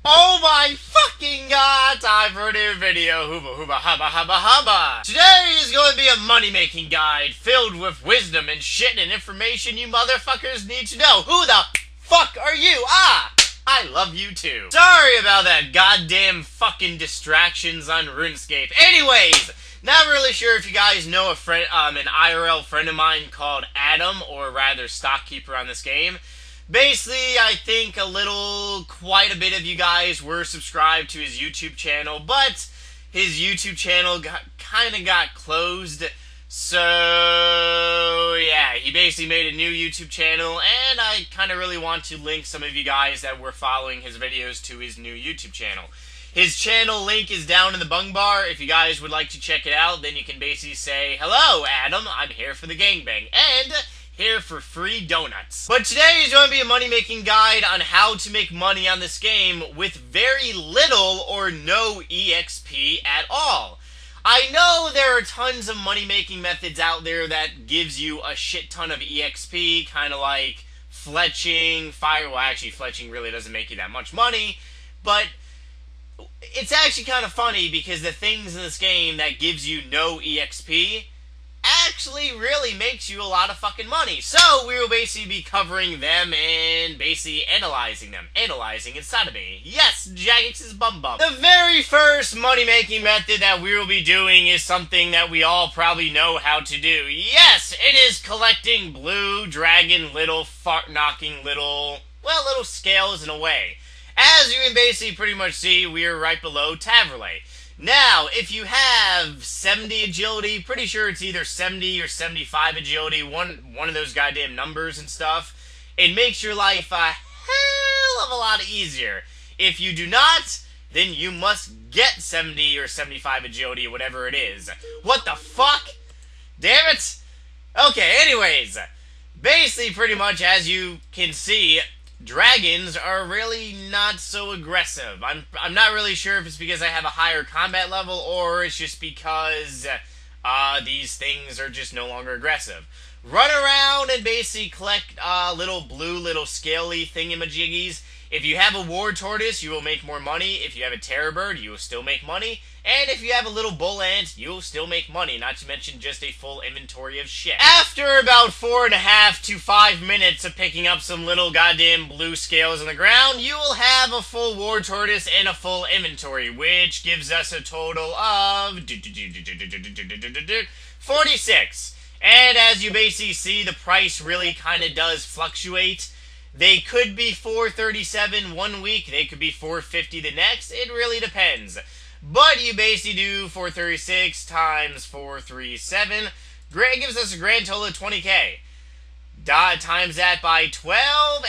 Oh my fucking god, time for a new video. Hooba hooba hubba hubba hubba. Today is going to be a money-making guide filled with wisdom and shit and information you motherfuckers need to know. Who the fuck are you? I love you too. Sorry about that goddamn fucking distractions on RuneScape. Anyways, not really sure if you guys know a friend, an IRL friend of mine called Adam, or rather stockkeeper on this game. Basically, I think quite a bit of you guys were subscribed to his YouTube channel, but his YouTube channel kind of got closed. So, yeah, he basically made a new YouTube channel, and I kind of really want to link some of you guys that were following his videos to his new YouTube channel. His channel link is down in the bung bar. If you guys would like to check it out, then you can basically say, "Hello, Adam, I'm here for the gangbang," and here for free donuts. But today is going to be a money-making guide on how to make money on this game with very little or no EXP at all. I know there are tons of money-making methods out there that gives you a shit ton of EXP, kind of like fletching, well actually fletching really doesn't make you that much money, but it's actually kind of funny because the things in this game that gives you no EXP actually really makes you a lot of fucking money. So we will basically be covering them and basically analyzing them. Analyzing inside of me. Yes, Jagex is bum bum. The very first money-making method that we will be doing is something that we all probably know how to do. Yes, it is collecting blue dragon little fart-knocking little scales in a way. As you can basically pretty much see, we are right below Taverley. Now, if you have 70 agility, pretty sure it's either 70 or 75 agility, one of those goddamn numbers and stuff, it makes your life a hell of a lot easier. If you do not, then you must get 70 or 75 agility, whatever it is. What the fuck? Damn it! Okay, anyways, basically pretty much as you can see, dragons are really not so aggressive. I'm not really sure if it's because I have a higher combat level or it's just because these things are just no longer aggressive. Run around and basically collect little scaly thingamajiggies. If you have a war tortoise, you will make more money. If you have a terror bird, you will still make money. And if you have a little bull ant, you'll still make money, not to mention just a full inventory of shit. After about 4.5 to 5 minutes of picking up some little goddamn blue scales on the ground, you will have a full war tortoise and a full inventory, which gives us a total of 46. And as you basically see, the price really kind of does fluctuate. They could be 437 one week, they could be 450 the next, it really depends. But you basically do 436 times 437, gives us a grand total of 20k. Times that by 12,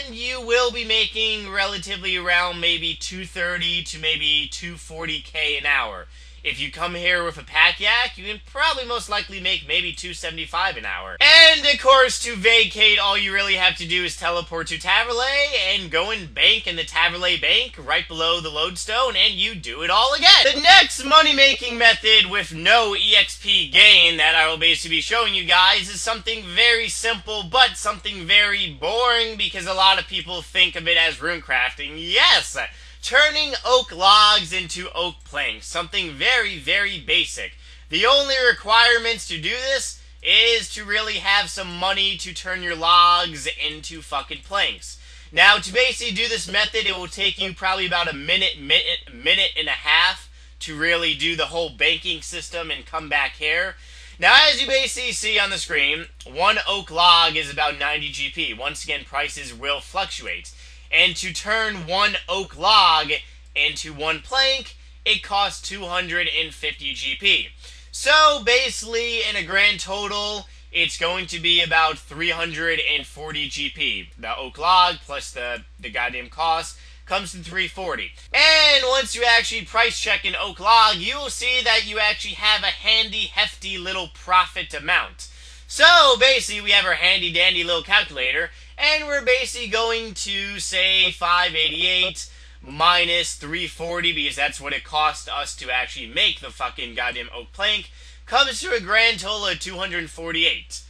and you will be making relatively around maybe 230 to maybe 240k an hour. If you come here with a pack yak, you can probably most likely make maybe 275 an hour. And of course, to vacate, all you really have to do is teleport to Taverley and go and bank in the Taverley bank right below the lodestone, and you do it all again. The next money-making method with no EXP gain that I will basically be showing you guys is something very simple, but something very boring because a lot of people think of it as runecrafting. Yes! Turning oak logs into oak planks. Something very, very basic. The only requirements to do this is to really have some money to turn your logs into fucking planks. Now, to basically do this method, it will take you probably about a minute and a half to really do the whole banking system and come back here. Now, as you basically see on the screen, one oak log is about 90 GP. Once again, prices will fluctuate. And to turn one oak log into one plank, it costs 250 GP. So basically, in a grand total, it's going to be about 340 GP. The oak log plus the goddamn cost comes to 340. And once you actually price check an oak log, you will see that you actually have a handy, hefty little profit amount. So basically, we have our handy dandy little calculator, and we're basically going to say 588 minus 340, because that's what it cost us to actually make the fucking goddamn oak plank, comes to a grand total of 248.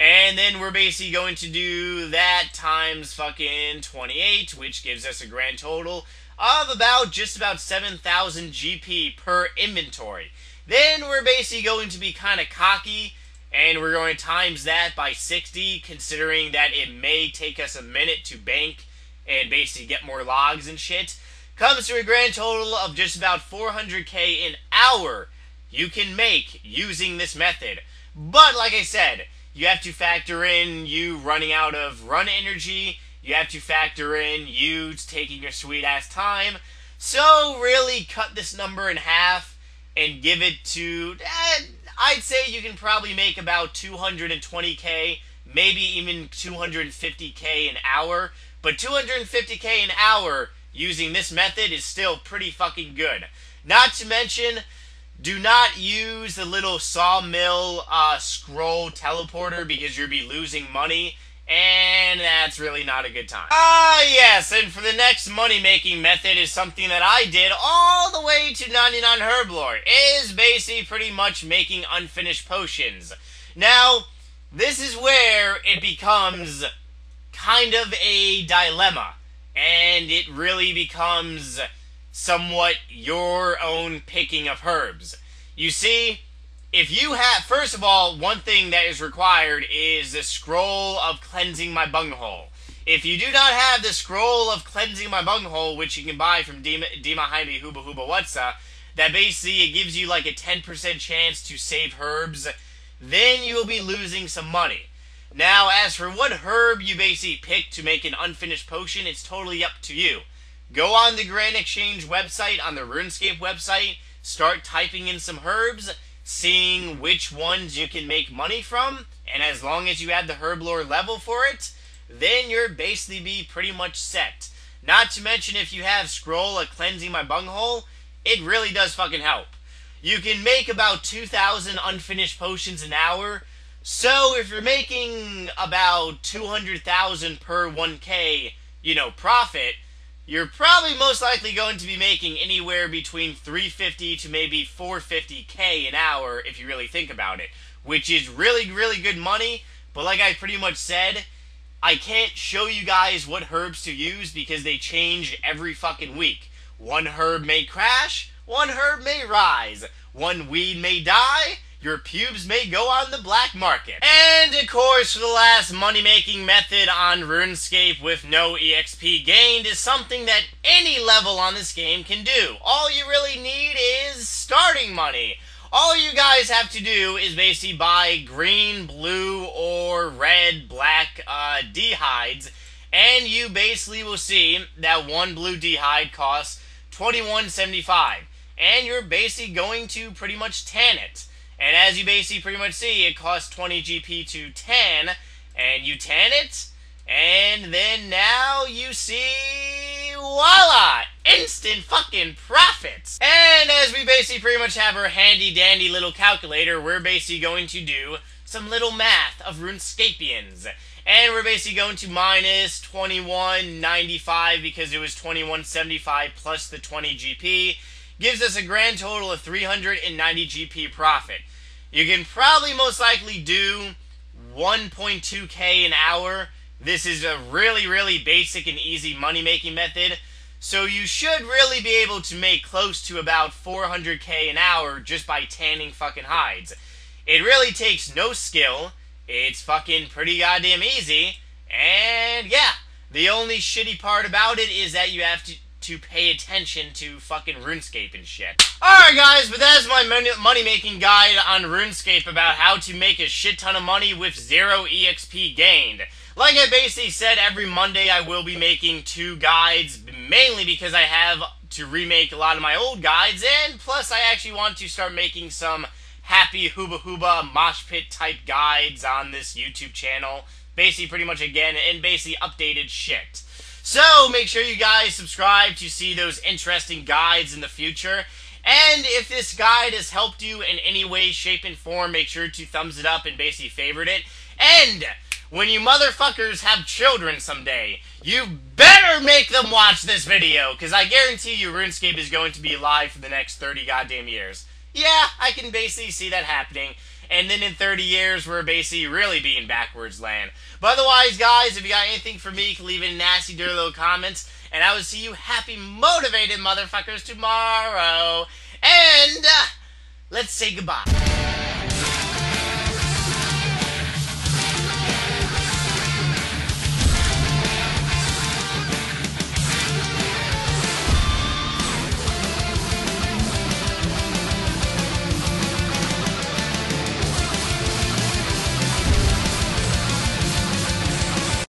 And then we're basically going to do that times fucking 28, which gives us a grand total of about just about 7,000 GP per inventory. Then we're basically going to be kind of cocky, and we're going to times that by 60, considering that it may take us a minute to bank and basically get more logs and shit. Comes to a grand total of just about 400k an hour you can make using this method. But like I said, you have to factor in you running out of run energy. You have to factor in you taking your sweet ass time. So really cut this number in half and give it to, I'd say you can probably make about 220k, maybe even 250k an hour. But 250k an hour using this method is still pretty fucking good. Not to mention, do not use the little sawmill scroll teleporter because you'll be losing money, and that's really not a good time. Yes, and for the next money-making method is something that I did all the way to 99 Herblore, is basically pretty much making unfinished potions. Now, this is where it becomes kind of a dilemma, and it really becomes somewhat your own picking of herbs. You see, if you have, first of all, one thing that is required is the scroll of cleansing my bunghole. If you do not have the scroll of cleansing my bunghole, which you can buy from Dima Jaime Huba Huba Whatsa, that basically it gives you like a 10% chance to save herbs, then you will be losing some money. Now, as for what herb you basically pick to make an unfinished potion, it's totally up to you. Go on the Grand Exchange website, on the Runescape website, start typing in some herbs, seeing which ones you can make money from, and as long as you have the herb lore level for it, then you're basically be pretty much set. Not to mention, if you have scroll of cleansing my bunghole, it really does fucking help. You can make about 2,000 unfinished potions an hour, so if you're making about 200,000 per 1k, profit, you're probably most likely going to be making anywhere between 350 to maybe 450k an hour if you really think about it, which is really, really good money. But like I pretty much said, I can't show you guys what herbs to use because they change every fucking week. One herb may crash, one herb may rise, one weed may die, your pubes may go on the black market. And of course, for the last money-making method on RuneScape with no EXP gained is something that any level on this game can do. All you really need is starting money. All you guys have to do is basically buy green, blue, or red, black dehides, and you basically will see that one blue dehide costs $21.75, and you're basically going to pretty much tan it. And as you basically pretty much see, it costs 20 GP to tan, and you tan it, and then now you see, voila! Instant fucking profits! And as we basically pretty much have our handy dandy little calculator, we're basically going to do some little math of RuneScapians. And we're basically going to minus 21.95 because it was 21.75 plus the 20 GP. Gives us a grand total of 390 GP profit. You can probably most likely do 1.2k an hour. This is a really, really basic and easy money-making method. So you should really be able to make close to about 400k an hour just by tanning fucking hides. It really takes no skill. It's fucking pretty goddamn easy. And yeah, the only shitty part about it is that you have to pay attention to fucking RuneScape and shit. Alright guys, but that's my money-making guide on RuneScape about how to make a shit ton of money with 0 EXP gained. Like I basically said, every Monday I will be making 2 guides, mainly because I have to remake a lot of my old guides, and plus I actually want to start making some happy Huba Huba mosh pit type guides on this YouTube channel. Basically pretty much again, and basically updated shit. So, make sure you guys subscribe to see those interesting guides in the future. And if this guide has helped you in any way, shape, and form, make sure to thumbs it up and basically favorite it. And when you motherfuckers have children someday, you better make them watch this video, because I guarantee you RuneScape is going to be alive for the next 30 goddamn years. Yeah, I can basically see that happening. And then in 30 years, we're basically really being backwards land. But otherwise, guys, if you got anything for me, you can leave it in nasty, dirty little comments. and I will see you happy, motivated motherfuckers tomorrow. And let's say goodbye.